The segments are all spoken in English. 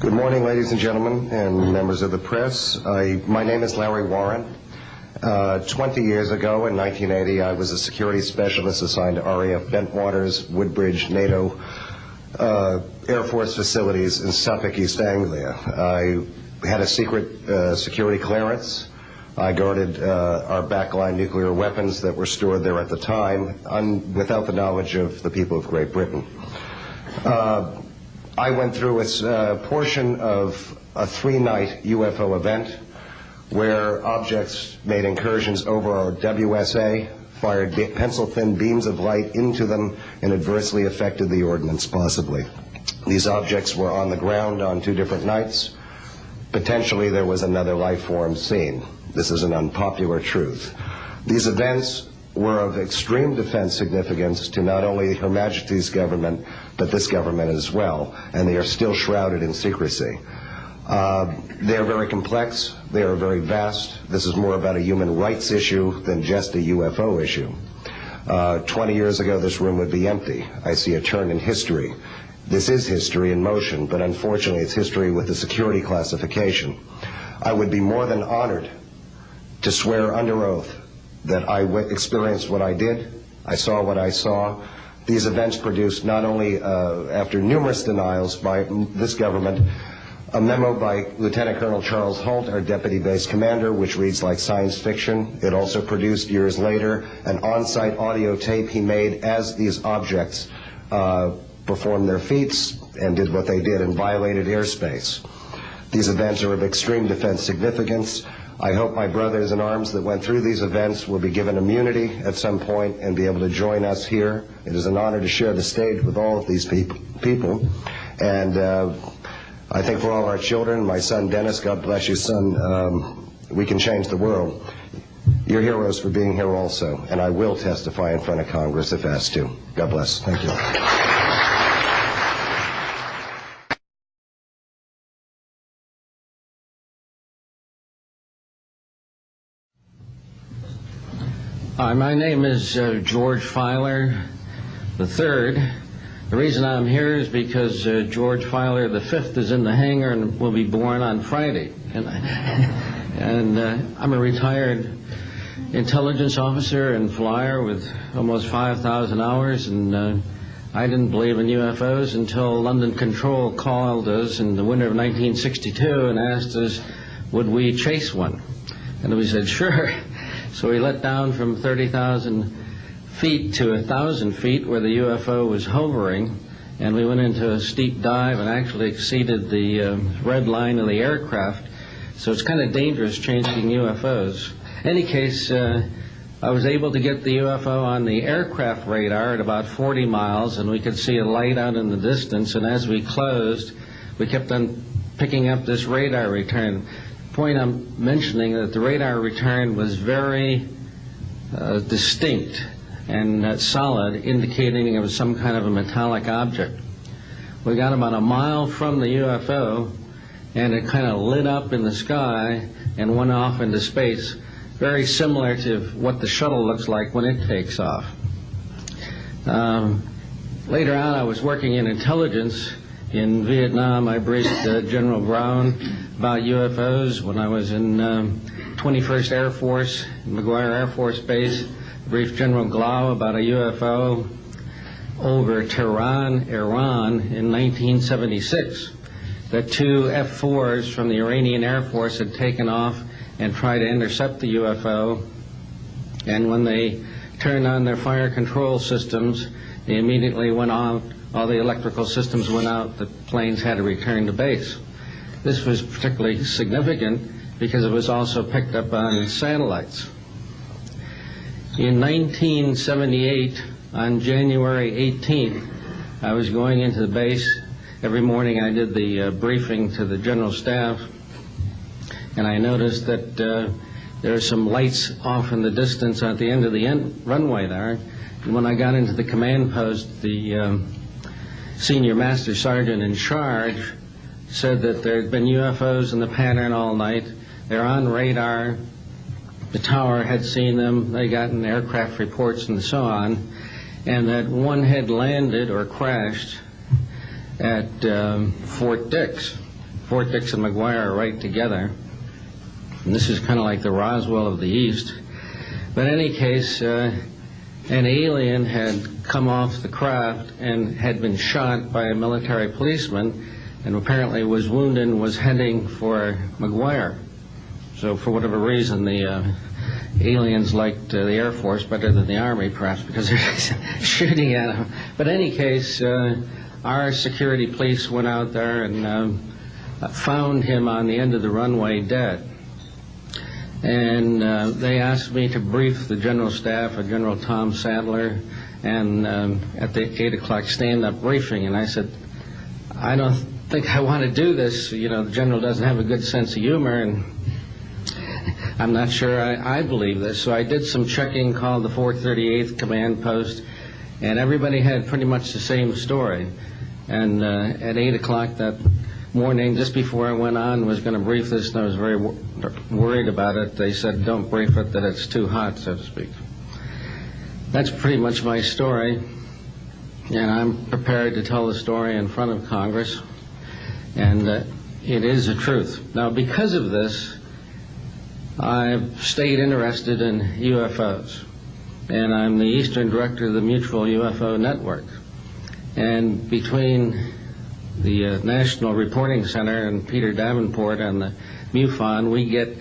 Good morning, ladies and gentlemen, and members of the press. My name is Larry Warren. 20 years ago, in 1980, I was a security specialist assigned to RAF Bentwaters, Woodbridge, NATO Air Force facilities in Suffolk, East Anglia. I had a secret security clearance. I guarded our backline nuclear weapons that were stored there at the time, without the knowledge of the people of Great Britain. I went through a portion of a 3-night UFO event where objects made incursions over our WSA, fired pencil-thin beams of light into them, and adversely affected the ordnance, possibly. These objects were on the ground on 2 different nights. Potentially there was another life form seen. This is an unpopular truth. These events were of extreme defense significance to not only Her Majesty's government, but this government as well, and they are still shrouded in secrecy. They are very complex, they are very vast. This is more about a human rights issue than just a UFO issue. 20 years ago, this room would be empty. I see a turn in history. This is history in motion, but unfortunately it's history with a security classification. I would be more than honored to swear under oath that I experienced what I did, I saw what I saw. These events produced not only, after numerous denials by this government, a memo by Lieutenant Colonel Charles Holt, our deputy base commander, which reads like science fiction. It also produced, years later, an on-site audio tape he made as these objects performed their feats and did what they did and violated airspace. These events are of extreme defense significance. I hope my brothers in arms that went through these events will be given immunity at some point and be able to join us here. It is an honor to share the stage with all of these people. And I think for all our children, my son Dennis, God bless you, son, we can change the world. You're heroes for being here also, and I will testify in front of Congress if asked to. God bless. Thank you. Hi, my name is George Filer III. The reason I'm here is because George Filer V is in the hangar and will be born on Friday. And I'm a retired intelligence officer and flyer with almost 5,000 hours, and I didn't believe in UFOs until London Control called us in the winter of 1962 and asked us, would we chase one? And we said, sure. So we let down from 30,000 feet to 1,000 feet where the UFO was hovering, and we went into a steep dive and actually exceeded the red line of the aircraft. So it's kind of dangerous chasing UFOs. In any case, I was able to get the UFO on the aircraft radar at about 40 miles, and we could see a light out in the distance, and as we closed, we kept on picking up this radar return. Point I'm mentioning that the radar return was very distinct and solid, indicating it was some kind of a metallic object. We got about a mile from the UFO, and it kind of lit up in the sky and went off into space, very similar to what the shuttle looks like when it takes off. Later on, I was working in intelligence. In Vietnam, I briefed General Brown about UFOs. When I was in 21st Air Force, McGuire Air Force Base, I briefed General Glau about a UFO over Tehran, Iran in 1976. That 2 F-4s from the Iranian Air Force had taken off and tried to intercept the UFO. And when they turned on their fire control systems, they immediately went off. All the electrical systems went out. The planes had to return to base. This was particularly significant because it was also picked up on satellites. In 1978, on January 18th, I was going into the base. Every morning I did the briefing to the general staff, and I noticed that there are some lights off in the distance at the end of the runway there. And when I got into the command post, the senior master sergeant in charge said that there had been UFOs in the pattern all night. They're on radar. The tower had seen them. They got in aircraft reports and so on. And that one had landed or crashed at Fort Dix. Fort Dix and McGuire are right together. And this is kind of like the Roswell of the East. But in any case, an alien had come off the craft and had been shot by a military policeman, and apparently was wounded and was heading for McGuire. So for whatever reason, the aliens liked the Air Force better than the Army, perhaps because they're shooting at them. But in any case, our security police went out there and found him on the end of the runway dead. And they asked me to brief the General Staff, General Tom Sadler, and at the 8 o'clock stand-up briefing. And I said, I don't think I want to do this. You know, the General doesn't have a good sense of humor, and I'm not sure I believe this. So I did some checking, called the 438th Command Post, and everybody had pretty much the same story. And at 8 o'clock that morning, just before I went on, was going to brief this, and I was very worried about it. They said, don't brief it, that it's too hot, so to speak. That's pretty much my story, and I'm prepared to tell the story in front of Congress, and it is the truth. Now, because of this, I've stayed interested in UFOs, and I'm the Eastern Director of the Mutual UFO Network. And between the National Reporting Center and Peter Davenport and the MUFON, we get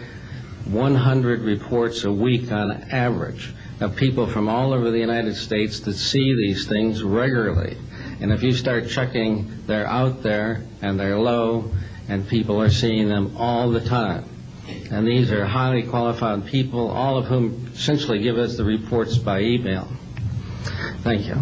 100 reports a week on average of people from all over the United States that see these things regularly. And if you start checking, they're out there and they're low, and people are seeing them all the time. And these are highly qualified people, all of whom essentially give us the reports by email. Thank you.